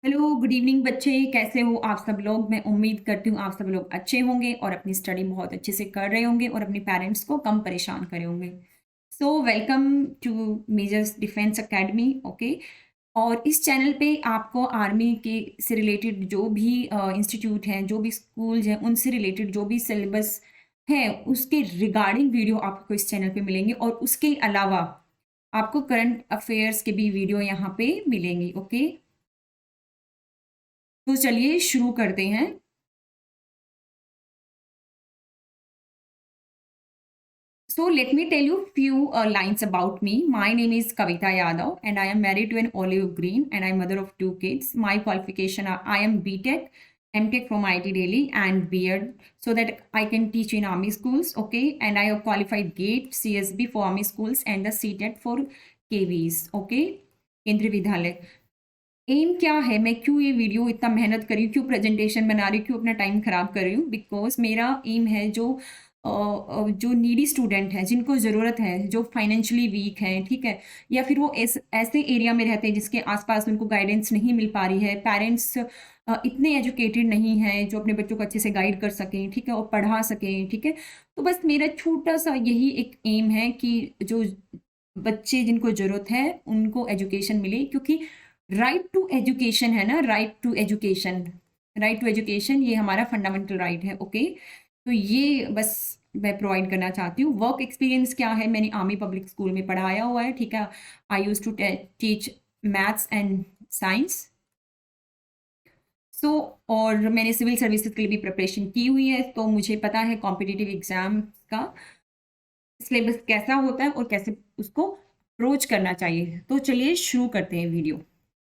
Hello, good evening बच्चे। कैसे हो आप सब लोग? मैं उम्मीद करती हूँ आप सब लोग अच्छे होंगे और अपनी स्टडी बहुत अच्छे से कर रहे होंगे और अपने पेरेंट्स को कम परेशान करे होंगे। So welcome to majors defence academy. Okay, और इस चैनल पे आपको आर्मी के से रिलेटेड जो भी इंस्टीट्यूट हैं, जो भी स्कूल्स हैं, उनसे रिलेटेड जो भी सिलेबस है उसके रिगार्डिंग वीडियो आपको इस चैनल पे मिलेंगे और उसके अलावा आपको करंट अफेयर्स के भी वीडियो यहाँ पे मिलेंगी। ओके, तो चलिए शुरू करते हैं। So let me tell you few lines about me. My name is Kavita Yadav and I am married to an olive green and I'm mother of two kids. My qualification are I am BTech, MTech from IT Delhi and B.Ed so that I can teach in army schools. Okay, and I have qualified GATE, CSB for army schools and the CTET for KVs. Okay, केंद्रीय विद्यालय। M क्या है, मैं क्यों ये video इतना मेहनत कर रही हूँ, क्यों प्रेजेंटेशन बना रही हूँ, क्यों अपना टाइम खराब कर रही हूँ? बिकॉज मेरा एम है जो नीडी स्टूडेंट है, जिनको ज़रूरत है, जो फाइनेंशियली वीक है, ठीक है, या फिर वो ऐसे एरिया में रहते हैं जिसके आसपास उनको गाइडेंस नहीं मिल पा रही है, पेरेंट्स इतने एजुकेटेड नहीं हैं जो अपने बच्चों को अच्छे से गाइड कर सकें, ठीक है, और पढ़ा सकें, ठीक है। तो बस मेरा छोटा सा यही एक एम है कि जो बच्चे जिनको ज़रूरत है उनको एजुकेशन मिले, क्योंकि राइट टू एजुकेशन है ना, राइट टू एजुकेशन ये हमारा फंडामेंटल राइट है। ओके, तो ये बस मैं प्रोवाइड करना चाहती हूँ। वर्क एक्सपीरियंस क्या है, मैंने आर्मी पब्लिक स्कूल में पढ़ाया हुआ है, ठीक है। I use to teach maths and science. So और मैंने सिविल सर्विसेज के लिए भी प्रिपरेशन की हुई है, तो मुझे पता है कॉम्पिटिटिव एग्जाम का सिलेबस कैसा होता है और कैसे उसको अप्रोच करना चाहिए। तो चलिए शुरू करते हैं वीडियो,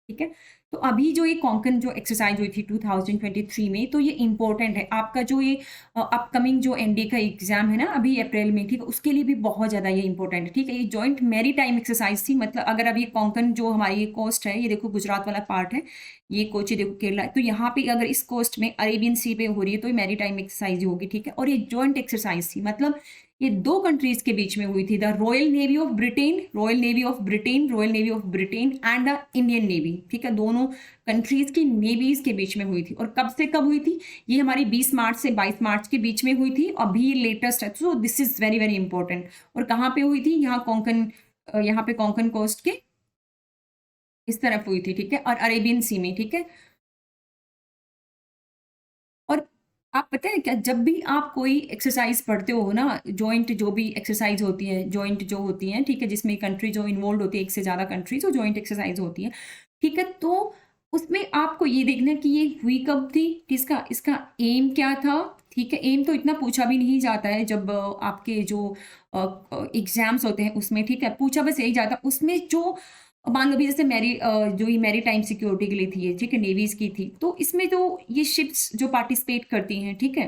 ठीक है। तो अभी जो ये कोंकण जो एक्सरसाइज हुई थी 2023 में, तो ये इंपॉर्टेंट है आपका जो ये अपकमिंग जो एनडीए का एग्जाम है ना अभी अप्रैल में, ठीक है, उसके लिए भी बहुत ज़्यादा ये इंपॉर्टेंट है, ठीक है। ये जॉइंट मैरी टाइम एक्सरसाइज थी, मतलब अगर अब ये कोंकण जो हमारी ये कोस्ट है, ये देखो गुजरात वाला पार्ट है, ये कोची देखो केरला है, तो यहाँ पे अगर इस कोस्ट में अरेबियन सी पे हो रही है तो ये मैरी टाइम एक्सरसाइज होगी, ठीक है। और ये जॉइंट एक्सरसाइज थी, मतलब ये दो कंट्रीज के बीच में हुई थी, the royal navy of Britain, royal navy of Britain and the Indian navy, ठीक है, दोनों कंट्रीज की नेवीज के बीच में हुई थी। और कब से कब हुई थी? ये हमारी 20 मार्च से 22 मार्च के बीच में हुई थी, अभी लेटेस्ट है, so this is very very important. और कहाँ पे हुई थी? यहाँ कोंकण, यहाँ पे कोंकण कोस्ट के इस तरफ हुई थी, ठीक है, और अरेबियन सी में, ठीक है। और आप पता है क्या, जब भी आप कोई एक्सरसाइज पढ़ते हो ना, जॉइंट जो भी एक्सरसाइज होती है, जॉइंट जो होती है, ठीक है, जिसमें कंट्री जो इन्वॉल्व होती है, एक से ज़्यादा कंट्री जो जॉइंट एक्सरसाइज होती है, ठीक है, तो उसमें आपको ये देखना कि ये हुई कब थी, किसका, इसका एम क्या था, ठीक है। एम तो इतना पूछा भी नहीं जाता है जब आपके जो एग्जाम्स होते हैं उसमें, ठीक है, पूछा बस यही जाता है उसमें जो मान लो भी जैसे जो ये मैरी टाइम सिक्योरिटी के लिए थी ये, ठीक है, नेवीज की थी, तो इसमें जो ये शिप्स जो पार्टिसिपेट करती हैं, ठीक है,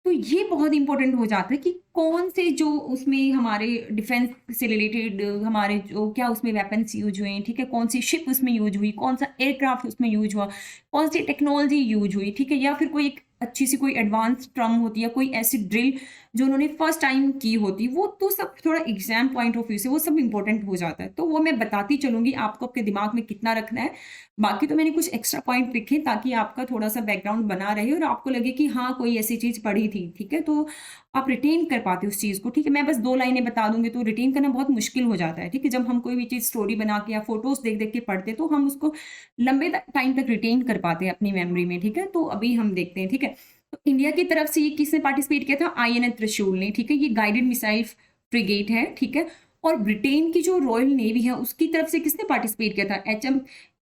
तो ये बहुत इंपॉर्टेंट हो जाता है कि कौन से जो उसमें हमारे डिफेंस से रिलेटेड हमारे जो क्या उसमें वेपन्स यूज हुए हैं, ठीक है, कौन सी शिप उसमें यूज हुई, कौन सा एयरक्राफ्ट उसमें यूज हुआ, कौन सी टेक्नोलॉजी यूज हुई, ठीक है, या फिर कोई एक अच्छी सी कोई एडवांस टर्म होती है, कोई ऐसी ड्रिल जो उन्होंने फर्स्ट टाइम की होती, वो तो सब थोड़ा एग्जाम पॉइंट ऑफ व्यू से वो सब इंपॉर्टेंट हो जाता है। तो वो मैं बताती चलूंगी आपको, आपके दिमाग में कितना रखना है। बाकी तो मैंने कुछ एक्स्ट्रा पॉइंट लिखे ताकि आपका थोड़ा सा बैकग्राउंड बना रहे और आपको लगे कि हाँ कोई ऐसी चीज पढ़ी थी, ठीक है, तो आप रिटेन कर पाते हो उस चीज को, ठीक है। मैं बस 2 लाइनें बता दूंगी तो रिटेन करना बहुत मुश्किल हो जाता है, ठीक है। जब हम कोई भी चीज स्टोरी बना के या फोटोज देख देख के पढ़ते तो हम उसको लंबे टाइम तक रिटेन कर पाते हैं अपनी मेमोरी में, ठीक है। तो अभी हम देखते हैं, ठीक है। तो इंडिया की तरफ से ये किसने पार्टिसिपेट किया था? आईएनएस त्रिशूल ने, ठीक है, ये गाइडेड मिसाइल फ्रिगेट है, ठीक है। और ब्रिटेन की जो रॉयल नेवी है उसकी तरफ से किसने पार्टिसिपेट किया था?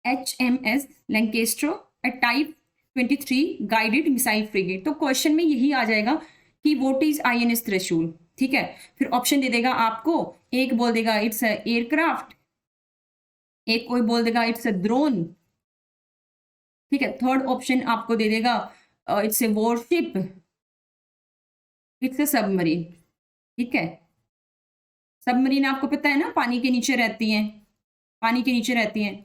HMS Lancaster type 23 guided missile frigate. तो क्वेश्चन में यही आ जाएगा कि व्हाट इज आईएनएस त्रिशूल, ठीक है। फिर ऑप्शन दे देगा आपको, एक बोल देगा इट्स एयरक्राफ्ट, एक कोई बोल देगा इट्स अ ड्रोन, ठीक है। थर्ड ऑप्शन आपको दे देगा it's a worship, it's a submarine, ठीक है। सबमरीन आपको पता है ना, पानी के नीचे रहती हैं, पानी के नीचे रहती हैं,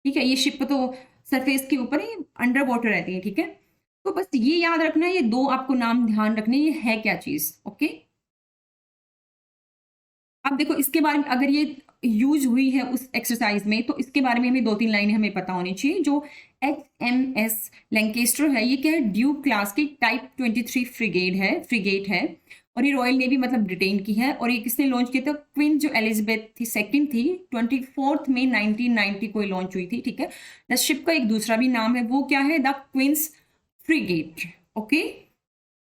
ठीक है। ये शिप तो सरफेस के ऊपर ही अंडर वाटर रहती है, ठीक है। तो बस ये याद रखना है, ये 2 आपको नाम ध्यान रखने, ये है क्या चीज, ओके। अब देखो इसके बारे में, अगर ये यूज हुई है उस एक्सरसाइज में, तो इसके बारे में हमें 2-3 लाइनें हमें पता होनी चाहिए। जो HMS लैंकेस्टर है, ये क्या है, ड्यूक क्लास की टाइप 23 फ्रिगेट है, और ये रॉयल नेवी मतलब ब्रिटेन की है। और ये किसने लॉन्च किया था? क्वीन जो एलिजाबेथ थी सेकंड थी, 24 मई 1990 को लॉन्च हुई थी, ठीक है। द शिप का एक दूसरा भी नाम है, वो क्या है? The queen's frigate. ओके,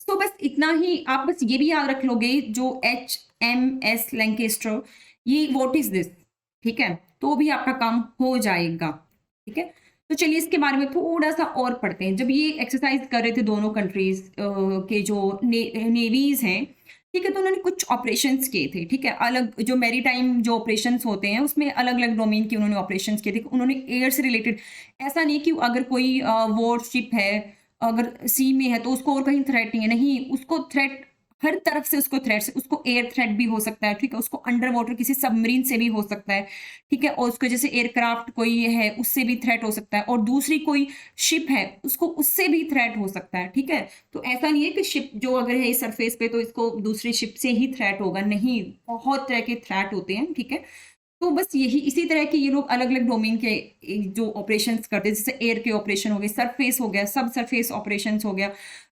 तो बस इतना ही, आप बस ये भी याद रख लोगे, जो HMS लैंकेस्टर, ये व्हाट इज दिस, ठीक है, तो भी आपका काम हो जाएगा, ठीक है। तो चलिए इसके बारे में थोड़ा सा और पढ़ते हैं। जब ये एक्सरसाइज कर रहे थे दोनों कंट्रीज के जो नेवीज हैं, ठीक है, तो उन्होंने कुछ ऑपरेशंस किए थे, ठीक है, अलग जो मैरीटाइम जो ऑपरेशंस होते हैं उसमें अलग अलग डोमेन के उन्होंने ऑपरेशंस किए थे। उन्होंने एयर से रिलेटेड, ऐसा नहीं कि अगर कोई वॉरशिप है, अगर सी में है तो उसको और कहीं थ्रेट नहीं है, नहीं, उसको थ्रेट हर तरफ से, उसको थ्रेट से, उसको एयर थ्रेट भी हो सकता है, ठीक है, उसको अंडर वाटर किसी सबमरीन से भी हो सकता है, ठीक है, और उसको जैसे एयरक्राफ्ट कोई है उससे भी थ्रेट हो सकता है, और दूसरी कोई शिप है उसको उससे भी थ्रेट हो सकता है, ठीक है। तो ऐसा नहीं है कि शिप जो अगर है सरफेस पे तो इसको दूसरी शिप से ही थ्रेट होगा, नहीं, बहुत तरह के थ्रेट होते हैं, ठीक है। तो बस यही इसी तरह के ये लोग अलग अलग डोमेन के जो ऑपरेशंस करते हैं, जैसे एयर के ऑपरेशन हो गए, सरफेस हो गया, सब सरफेस ऑपरेशंस हो गया,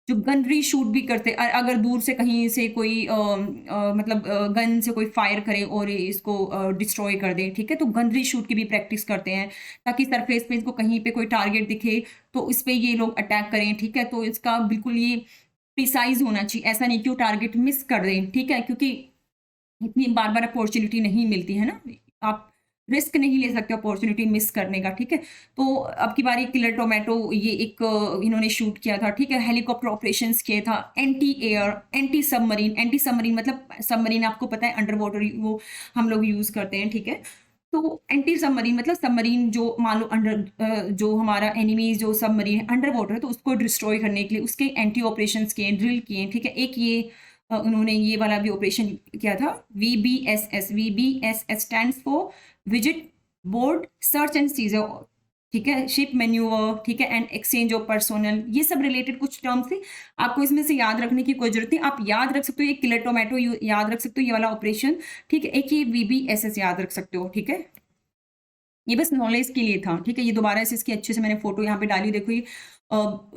जो गन रीशूट भी करते हैं, अगर दूर से कहीं से कोई मतलब गन से कोई फायर करे और इसको डिस्ट्रॉय कर दे, ठीक है, तो गन रीशूट की भी प्रैक्टिस करते हैं, ताकि सरफेस पे इसको कहीं पे कोई टारगेट दिखे तो इस पे ये लोग अटैक करें, ठीक है। तो इसका बिल्कुल ये प्रिसाइज होना चाहिए, ऐसा नहीं कि वो टारगेट मिस कर दें, ठीक है, क्योंकि इतनी बार बार अपॉर्चुनिटी नहीं मिलती है ना, आप रिस्क नहीं ले सकते अपॉर्चुनिटी मिस करने का, ठीक है। तो अब की बारी किलर टोमेटो, ये एक इन्होंने शूट किया था, ठीक है, हेलीकॉप्टर ऑपरेशंस किए था, एंटी एयर, एंटी सबमरीन मतलब सबमरीन आपको पता है अंडर वाटर वो हम लोग यूज करते हैं, ठीक है। तो एंटी सबमरीन मतलब सबमरीन जो मान लो अंडर जो हमारा एनिमी जो सबमरीन अंडर वाटर है तो उसको डिस्ट्रॉय करने के लिए उसके एंटी ऑपरेशंस किए, ड्रिल किए, ठीक है। एक ये उन्होंने ये वाला भी ऑपरेशन किया था, VBSS stands for visit board search and seizure, ठीक है, शिप मैन्यूवर, ठीक है, एंड एक्सचेंज ऑफ पर्सोनल, ये सब रिलेटेड कुछ टर्म्स थे, आपको इसमें से याद रखने की कोई जरूरत नहीं, आप याद रख सकते हो ये किलर टोमेटो याद रख सकते हो, ये वाला ऑपरेशन, ठीक है, एक ये VBSS याद रख सकते हो, ठीक है। ये बस नॉलेज के लिए था, ठीक है। ये दोबारा से इसकी अच्छे से मैंने फोटो यहाँ पे डाली, देखो ये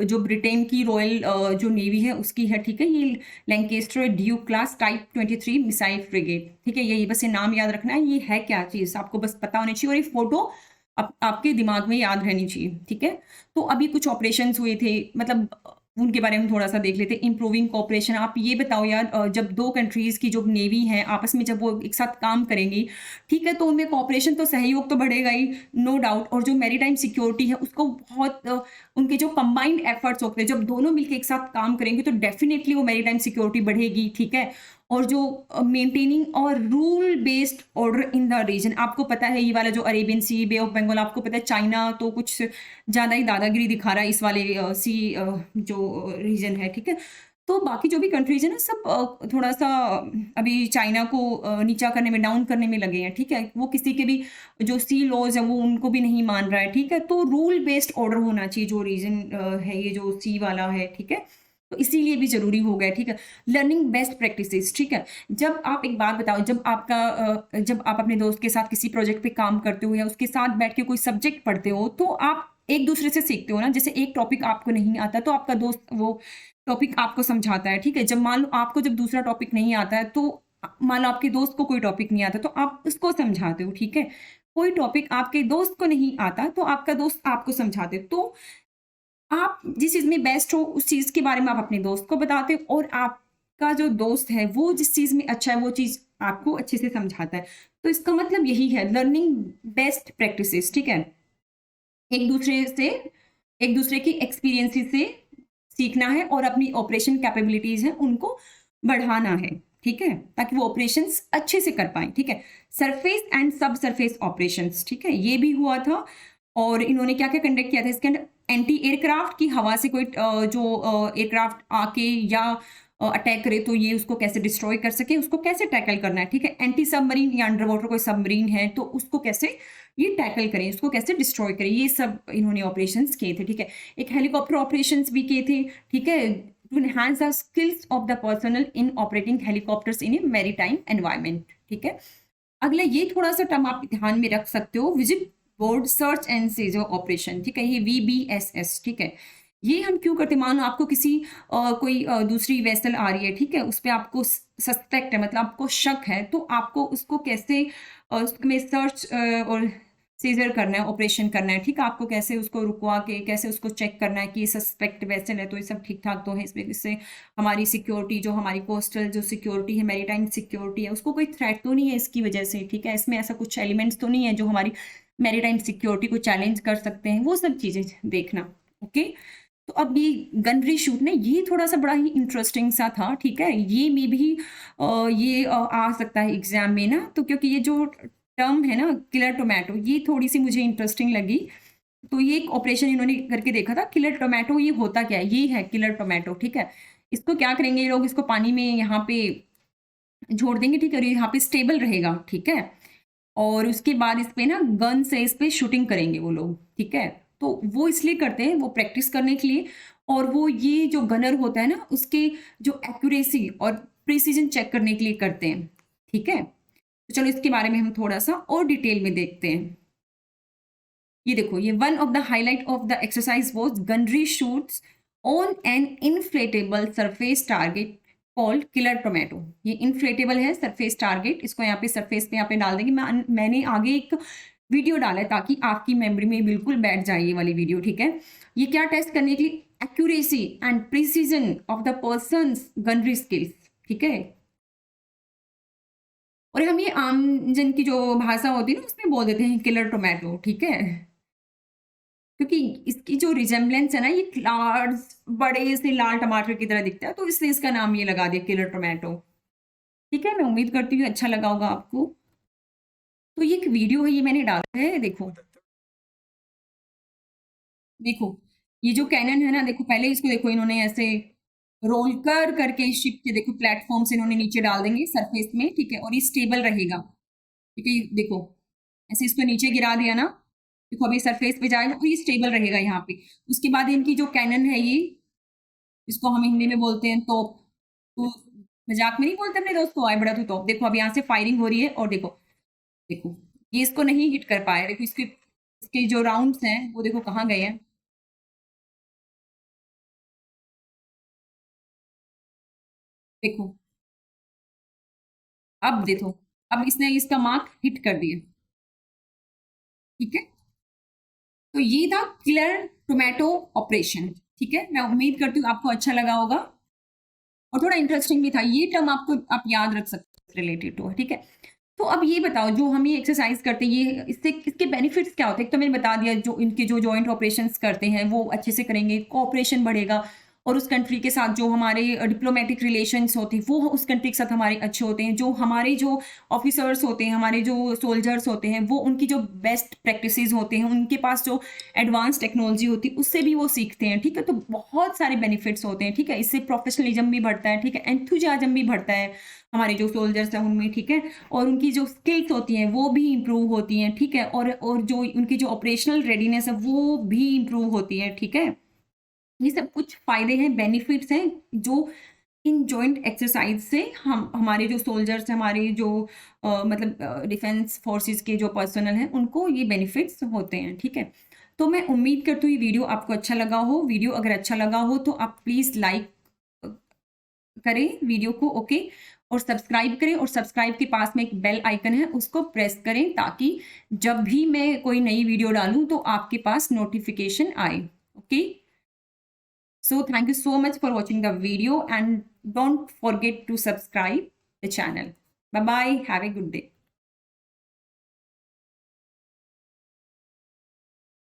जो ब्रिटेन की रॉयल जो नेवी है उसकी है, ठीक है, ये Lancaster Duke class type 23 missile frigate, ठीक है। ये बस ये नाम याद रखना है, ये है क्या चीज़ आपको बस पता होनी चाहिए, और ये फोटो आपके दिमाग में याद रहनी चाहिए, ठीक है। तो अभी कुछ ऑपरेशंस हुए थे, मतलब उनके बारे में थोड़ा सा देख लेते हैं। इम्प्रूविंग कोऑपरेशन, आप ये बताओ यार, जब दो कंट्रीज की जो नेवी है आपस में जब वो एक साथ काम करेंगी, ठीक है, तो उनमें कोऑपरेशन तो सहयोग तो बढ़ेगा ही, नो डाउट। और जो मैरीटाइम सिक्योरिटी है उसको बहुत उनके जो कंबाइंड एफर्ट्स होते हैं, जब दोनों मिलकर एक साथ काम करेंगे तो डेफिनेटली वो मैरीटाइम सिक्योरिटी बढ़ेगी, ठीक है। और जो मेंटेनिंग और rule based order in the region, आपको पता है ये वाला जो Arabian Sea, Bay of Bengal, आपको पता है चाइना तो कुछ ज़्यादा ही दादागिरी दिखा रहा है इस वाले सी जो रीजन है, ठीक है। तो बाकी जो भी कंट्रीज है ना, सब थोड़ा सा अभी चाइना को नीचा करने में, डाउन करने में लगे हैं, ठीक है। वो किसी के भी जो सी लॉज है वो उनको भी नहीं मान रहा है, ठीक है। तो रूल बेस्ड ऑर्डर होना चाहिए जो रीजन है, ये जो सी वाला है, ठीक है। तो इसीलिए भी जरूरी हो गया, ठीक है। लर्निंग बेस्ट प्रैक्टिसेस, ठीक है। जब आप एक बात बताओ, जब आप अपने दोस्त के साथ किसी प्रोजेक्ट पे काम करते हो या उसके साथ बैठ के कोई सब्जेक्ट पढ़ते हो, तो आप एक दूसरे से सीखते हो ना। जैसे एक टॉपिक आपको नहीं आता तो आपका दोस्त वो टॉपिक आपको समझाता है, ठीक है। जब मान लो आपको जब दूसरा टॉपिक नहीं आता है, तो मान लो आपके दोस्त को कोई टॉपिक नहीं आता तो आप उसको समझाते हो, ठीक है। कोई टॉपिक आपके दोस्त को नहीं आता तो आपका दोस्त आपको समझाते, तो आप जिस चीज़ में बेस्ट हो उस चीज़ के बारे में आप अपने दोस्त को बताते हो, और आपका जो दोस्त है वो जिस चीज़ में अच्छा है वो चीज़ आपको अच्छे से समझाता है। तो इसका मतलब यही है, लर्निंग बेस्ट प्रैक्टिसेस, ठीक है। एक दूसरे से एक दूसरे की एक्सपीरियंसेस से सीखना है और अपनी ऑपरेशन कैपेबिलिटीज़ हैं उनको बढ़ाना है, ठीक है, ताकि वो ऑपरेशंस अच्छे से कर पाएँ, ठीक है। सरफेस एंड सब सरफेस ऑपरेशंस, ठीक है, ये भी हुआ था। और इन्होंने क्या-क्या कंडक्ट किया था इसके अंदर, एंटी एयरक्राफ्ट की हवा से कोई जो एयरक्राफ्ट आके या अटैक करे तो ये उसको कैसे डिस्ट्रॉय कर सके, उसको कैसे टैकल करना है, ठीक है। एंटी सबमरीन या अंडर वाटर कोई सबमरीन है तो उसको कैसे ये टैकल करें, उसको कैसे डिस्ट्रॉय करें, ये सब इन्होंने ऑपरेशंस किए थे, ठीक है। एक हेलीकॉप्टर ऑपरेशंस भी किए थे, ठीक है, to enhance the skills of the personnel in operating helicopters in a maritime environment, ठीक है। अगला ये थोड़ा-सा टर्म आप ध्यान में रख सकते हो, visit board search and seizure operation, ठीक है? ये वीबीएसएस, ठीक है? ये हम क्यों करते हैं? मानो आपको किसी कोई दूसरी वेसल आ रही है, ठीक है? उसपे आपको सस्पेक्ट है, मतलब आपको शक है, तो आपको उसको कैसे उसमें सर्च और सीजर करना है, ऑपरेशन करना है, ठीक है? आपको कैसे उसको रुकवा के, कैसे उसको चेक करना है कि ये सस्पेक्ट वेसल है, तो ये सब ठीक-ठाक तो है, इससे हमारी सिक्योरिटी, जो हमारी कोस्टल जो सिक्योरिटी है, मैरीटाइम सिक्योरिटी है, उसको कोई थ्रेट तो नहीं है इसकी वजह से, ठीक है? इसमें ऐसा कुछ एलिमेंट्स तो नहीं है जो हमारी मैरीटाइम सिक्योरिटी को चैलेंज कर सकते हैं, वो सब चीज़ें देखना, ओके? तो अब ये गन रीशूट ना, ये थोड़ा-सा बड़ा ही इंटरेस्टिंग सा था, ठीक है? ये में भी ये आ सकता है एग्ज़ाम में ना, तो क्योंकि ये जो टर्म है ना किलर टोमेटो, ये थोड़ी-सी मुझे इंटरेस्टिंग लगी। तो ये एक ऑपरेशन इन्होंने करके देखा था, किलर टोमेटो ये होता क्या है? ये है किलर टोमेटो, ठीक है? इसको क्या करेंगे ये लोग, इसको पानी में यहाँ पे छोड़ देंगे, ठीक है? और ये यहाँ पे स्टेबल रहेगा, ठीक है? और उसके बाद इस पे ना गन से इस पे शूटिंग करेंगे वो लोग, ठीक है? तो वो इसलिए करते हैं, वो प्रैक्टिस करने के लिए, और वो ये जो गनर होता है ना, उसके जो एक्यूरेसी और प्रिसिजन चेक करने के लिए करते हैं, ठीक है? तो चलो इसके बारे में हम थोड़ा-सा और डिटेल में देखते हैं। ये देखो, ये one of the highlight of the exercise was gunnery shoots on an inflatable surface target called killer tomato. ये इन्फ्लेटेबल है सरफेस टारगेट, इसको यहाँ पे सरफेस पे यहाँ पे डाल देंगे। मैंने आगे एक वीडियो डाला है ताकि आपकी मेमोरी में बिल्कुल बैठ जाए ये वाली वीडियो, ठीक है? ये क्या टेस्ट करने के लिए, accuracy and precision of the persons gunnery skills, ठीक है? और हम ये आम जन की जो भाषा होती है ना, उसमें बोल देते हैं किलर टोमेटो, ठीक है? क्योंकि इसकी जो रिजेम्बलेंस है ना, ये लार्ज बड़े से लाल टमाटर की तरह दिखता है, तो इसलिए इसका नाम ये लगा दिया किलर टोमेटो। ठीक है, मैं उम्मीद करती हूँ अच्छा लगा होगा आपको। तो ये एक वीडियो है, ये मैंने डाला है, देखो। देखो, ये जो कैनन है ना, देखो पहले इसको देखो, इन्होंने ऐसे रोल कर करके शिप के देखो प्लेटफॉर्म से इन्होंने नीचे डाल देंगे सरफेस में, ठीक है? और ये स्टेबल रहेगा, ठीक है? देखो, ऐसे इसको नीचे गिरा दिया ना, देखो अभी सरफेस पे जाएगा और ये स्टेबल रहेगा यहाँ पे। उसके बाद इनकी जो कैनन है ये, इसको हम हिंदी में बोलते हैं तोप। तो मजाक में नहीं बोलते अपने दोस्त को, आए बड़ा तू तोप। देखो अब यहाँ से फायरिंग हो रही है और देखो, देखो ये इसको नहीं हिट कर पाया। देखो इसके इसके जो राउंड्स हैं वो देखो कहाँ गए हैं। देखो, अब देखो, अब इसने इसका मार्क हिट कर दिया, ठीक है? तो ये था किलर टोमेटो ऑपरेशन, ठीक है? मैं उम्मीद करती हूँ आपको अच्छा लगा होगा और थोड़ा इंटरेस्टिंग भी था। ये टर्म आपको आप याद रख सकते हो रिलेटेड टू, ठीक है? तो अब ये बताओ, जो हम ये एक्सरसाइज करते हैं, ये इससे इसके बेनिफिट्स क्या होते हैं? एक तो मैंने बता दिया, जो इनके जो जॉइंट ऑपरेशंस करते हैं वो अच्छे से करेंगे, कोऑपरेशन बढ़ेगा, और उस कंट्री के साथ जो हमारे डिप्लोमेटिक रिलेशंस होते हैं वो उस कंट्री के साथ हमारे अच्छे होते हैं। जो हमारे जो ऑफिसर्स होते हैं, हमारे जो सोल्जर्स होते हैं, वो उनकी जो बेस्ट प्रैक्टिसेस होते हैं, उनके पास जो एडवांस टेक्नोलॉजी होती है उससे भी वो सीखते हैं, ठीक है? तो बहुत सारे बेनिफिट्स होते हैं, ठीक है? इससे प्रोफेशनलिज्म भी बढ़ता है, ठीक है? एंथुजियाज्म भी बढ़ता है हमारे जो सोल्जर्स हैं उनमें, ठीक है? और उनकी जो स्किल्स होती हैं वो भी इम्प्रूव होती हैं, ठीक है? और जो उनकी जो ऑपरेशनल रेडीनेस है वो भी इम्प्रूव होती है, ठीक है? ये सब कुछ फ़ायदे हैं, बेनिफिट्स हैं, जो इन जॉइंट एक्सरसाइज से हम हमारे जो सोल्जर्स हैं, हमारे जो मतलब डिफेंस फोर्सेस के जो पर्सनल हैं, उनको ये बेनिफिट्स होते हैं, ठीक है? तो मैं उम्मीद करती हूँ ये वीडियो आपको अच्छा लगा हो। वीडियो अगर अच्छा लगा हो तो आप प्लीज़ लाइक करें वीडियो को, ओके? और सब्सक्राइब करें, और सब्सक्राइब के पास में एक बेल आइकन है, उसको प्रेस करें ताकि जब भी मैं कोई नई वीडियो डालूँ तो आपके पास नोटिफिकेशन आए, okay? So thank you so much for watching the video, and don't forget to subscribe the channel. Bye bye. Have a good day.